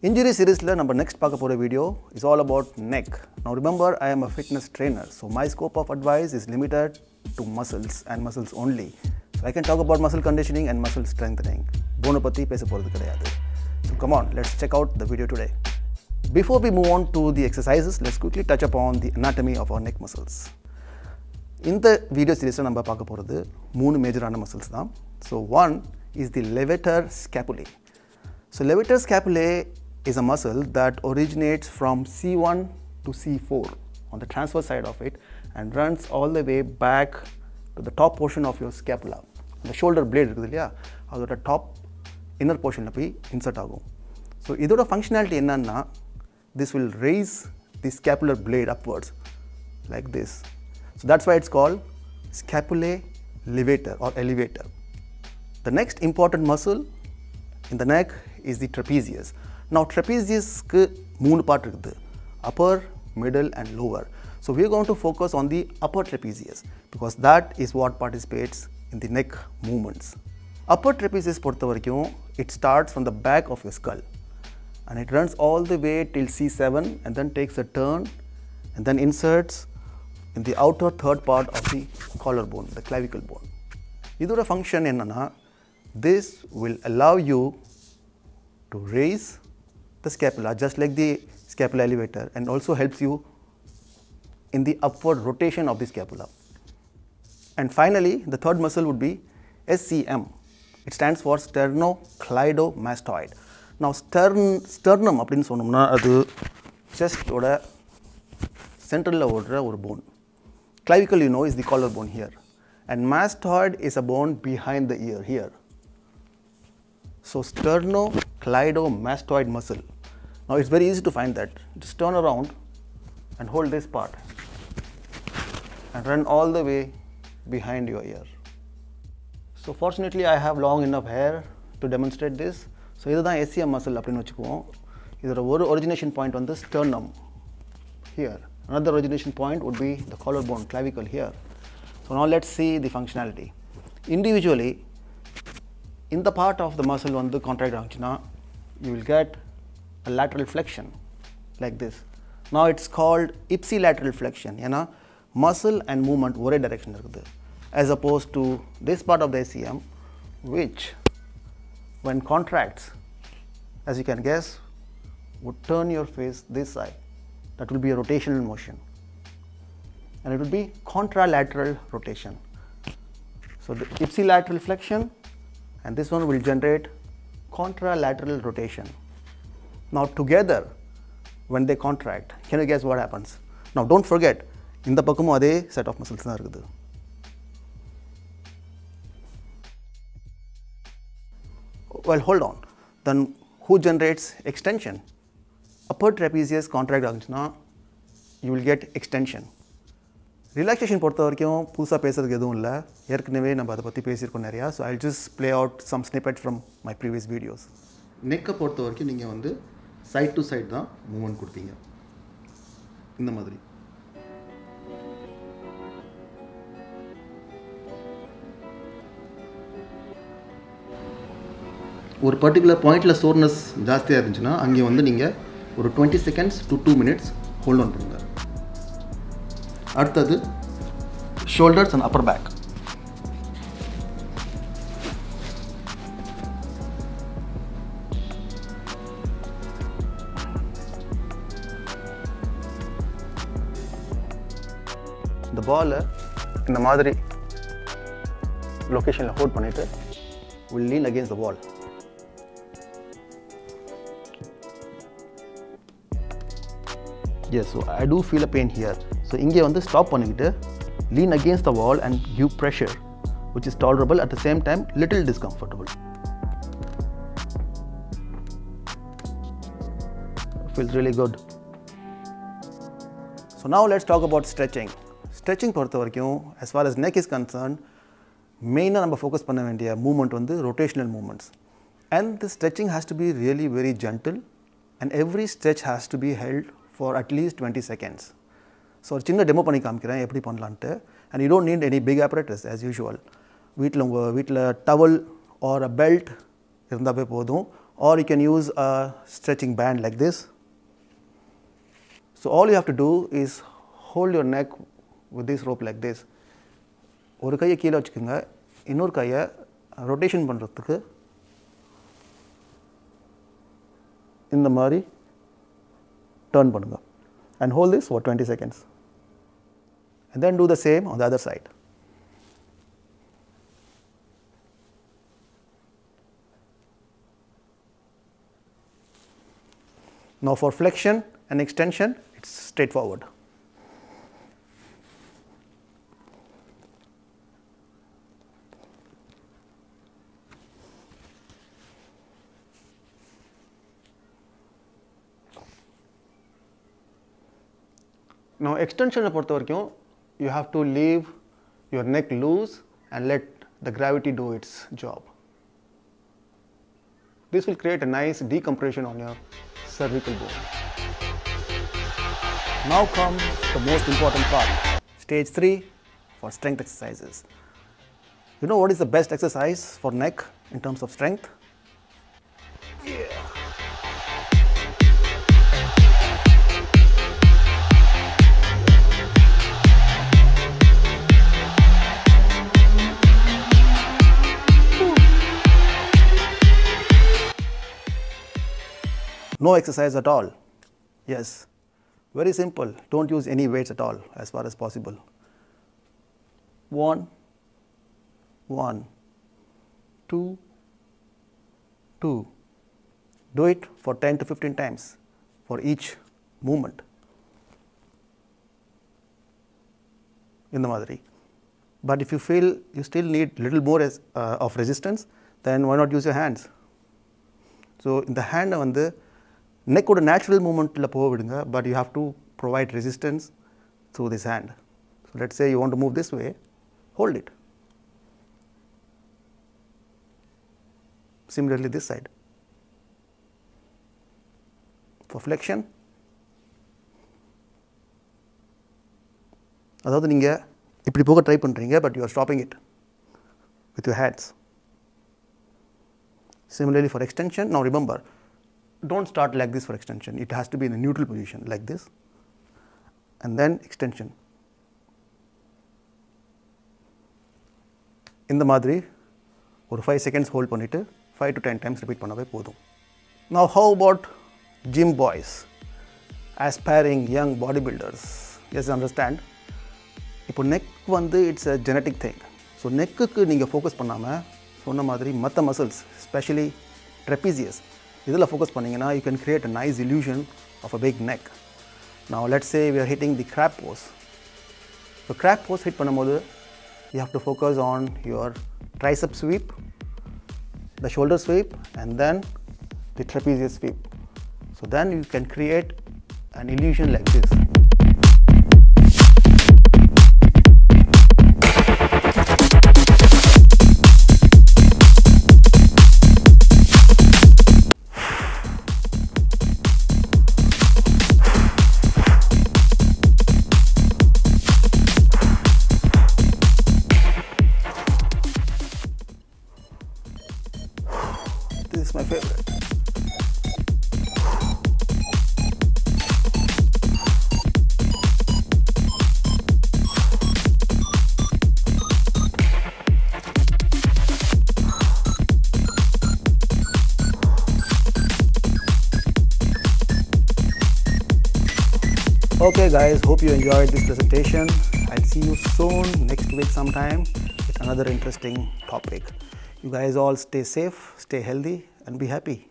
Injury series la number next paaka pora video is all about neck. Now remember, I am a fitness trainer, so my scope of advice is limited to muscles and muscles only. So I can talk about muscle conditioning and muscle strengthening. Bone patti pesa poradhu kedaiyadhu. So come on, let's check out the video today. Before we move on to the exercises, let's quickly touch upon the anatomy of our neck muscles. In the video series la namba paaka poradhu moonu major muscles da. So one is the levator scapulae. So levator scapulae is a muscle that originates from C1 to C4 on the transverse side of it and runs all the way back to the top portion of your scapula. The shoulder blade irukudhu illaya, adoda top inner portion la poi insert agum. So idoda functionality enna na, this will raise the scapular blade upwards like this. So that's why it's called scapulae levator or elevator. The next important muscle in the neck is the trapezius. Now trapezius ku moonu part irukudhu, upper, middle and lower. So we are going to focus on the upper trapezius because that is what participates in the neck movements. Upper trapezius portha varaikkum, it starts from the back of your skull and it runs all the way till C7 and then takes a turn and then inserts in the outer third part of the collarbone, the clavicle bone. Idoda function enna na, this will allow you to raise the scapula just like the scapula elevator and also helps you in the upward rotation of the scapula. And finally, the third muscle would be SCM. It stands for sternocleidomastoid. Now sternum appdinu sonnumna adu chest oda central la odra or bone. Clavicle, you know, is the collarbone here, and mastoid is a bone behind the ear here. So sternocleidomastoid muscle. Now it's very easy to find that. Just turn around and hold this part and run all the way behind your ear. So fortunately I have long enough hair to demonstrate this. So this is the SCM muscle appdinu vechukuvom. Idora oru origination point on the sternum here. Another origination point would be the collarbone, clavicle here. So now let's see the functionality. Individually, in the part of the muscle on the contract aagchina, you will get a lateral flexion like this. Now it's called ipsilateral flexion. Yana muscle and movement ore direction irukudhu, as opposed to this part of the SCM, which when contracts, as you can guess, would turn your face this side. That will be a rotational motion and it will be contralateral rotation. So the ipsilateral flexion and this one will generate contralateral rotation. Now together, when they contract, can you guess what happens? Now don't forget, in the pakkamu adhe set of muscles da irukudhu. Well, hold on. Then who generates extension? Upper trapezius contract aagchina, you will get extension. Relaxation portha varaikum pudusa pesuradhukku edhum illa, yerkanave namba adha patti pesirkom neriya. So I'll just play out some snippets from my previous videos. Neck portha varaikum neenga vandu side to side da movement kudupinga indha madri. ஒரு particular point la soreness ஜாஸ்தியா இருந்துச்சுனா அங்க வந்து நீங்க ஒரு 20 seconds to 2 minutes hold on பண்ணுங்க. அடுத்தது shoulders and upper back. இந்த பால் இந்த மாதிரி லொகேஷன்ல ஹோல்ட் பண்ணிட்டு will lean against the wall. Yes, so I do feel a pain here. So inge vandu stop pannittu lean against the wall and give pressure, which is tolerable, at the same time little discomfortable. Feels really good. So now let's talk about stretching. Stretching portha varaikkum, as far as neck is concerned, main நம்ம focus பண்ண வேண்டிய movement வந்து rotational movements, and the stretching has to be really very gentle and every stretch has to be held for at least 20 seconds. So ஒரு சின்ன demo பண்ணி காமிக்கிறேன் எப்படி பண்ணலாம்னு. And you don't need any big apparatus as usual. வீட்டில் towel or a belt இருந்தாவே போதும், or you can use a stretching band like this. So all you have to do is hold your neck with this rope like this. ஒரு கையை கீழே வச்சுக்கோங்க, இன்னொரு கையை rotation பண்ணுறதுக்கு இந்த மாதிரி டர்ன் பண்ணுங்க and hold this for 20 seconds and then do the same on the other side. Now for flexion and extension, it's straightforward. Now extension பொறுத்த வரைக்கும், you have to leave your neck loose and let the gravity do its job. This will create a nice decompression on your cervical bone. Now comes the most important part, stage 3 for strength exercises. You know what is the best exercise for neck in terms of strength? Yeah. No exercise at all. Yes, very simple. Don't use any weights at all as far as possible. 1, 1, 2, 2. Do it for 10 to 15 times for each movement. In the madri. But if you feel you still need little more of resistance, then why not use your hands? So in the hand வந்து neck oda natural movement la pova vidunga, but you have to provide resistance through this hand. So let's say you want to move this way, hold it. Similarly this side. For flexion, அதாவது நீங்க இப்படி போக try பண்றீங்க, but you are stopping it with your hands. Similarly for extension, now remember, don't start like this for extension. It has to be in a neutral position like this and then extension. இந்த மாதிரி ஒரு 5 seconds hold பண்ணிட்டு 5 to 10 times repeat பண்ணவே போதும். Now how about gym boys, aspiring young bodybuilders? Yes, understand. இப்போ neck வந்து it's a genetic thing. So neck-க்கு நீங்க focus பண்ணாம சொன்ன மாதிரி மற்ற muscles, especially trapezius, இதில் focus பண்ணீங்கன்னா you can create a nice illusion of a big neck. Now let's say we are hitting the crab pose. So crab pose hit பண்ணும்போது you have to focus on your tricep sweep, the shoulder sweep and then the trapezius sweep. So then you can create an illusion like this. This is my favorite. Okay guys, hope you enjoyed this presentation. I'll see you soon next week sometime with another interesting topic. You guys all stay safe, stay healthy and be happy.